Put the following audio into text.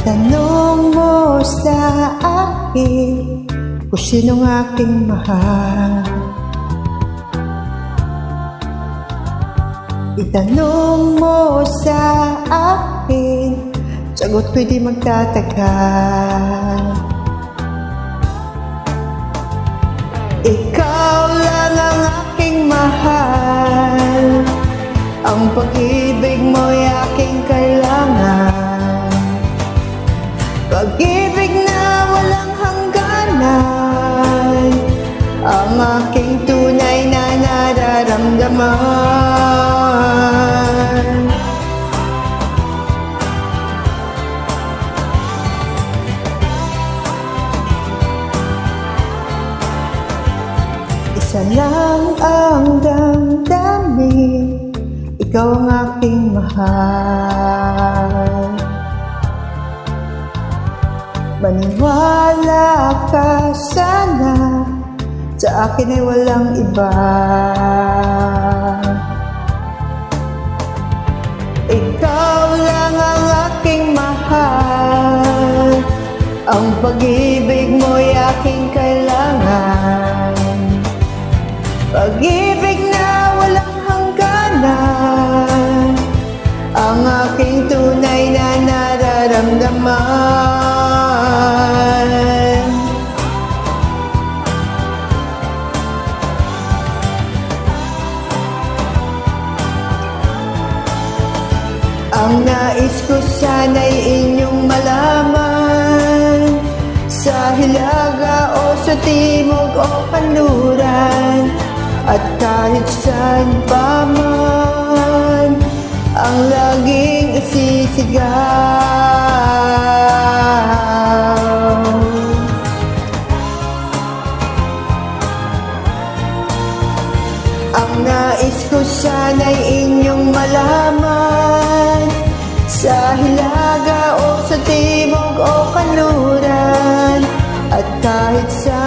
Itanong mo sa akin kung sinong aking mahal. Itanong mo sa akin, sagot ko'y di magtatagal. Ikaw lang ang aking mahal, ang pag-ibig mo'y aking kailangan. Pag-ibig na walang hangganan, ang aking tunay na nararamdaman. Isa lang ang damdamin, ikaw ang aking mahal. Maniwala ka sana, sa akin ay walang iba. Ikaw lang ang aking mahal, ang pag-ibig mo'y aking kailangan. Pag-ibig na walang hangganan, ang aking tunay na nararamdaman. Ang nais ko sana'y inyong malaman, sa hilaga o sa timog o kanluran, at kahit saan pa man, ang laging isisigaw. Ang nais ko sana'y inyong malaman, sa hilaga o sa timog o kanluran, at kahit sa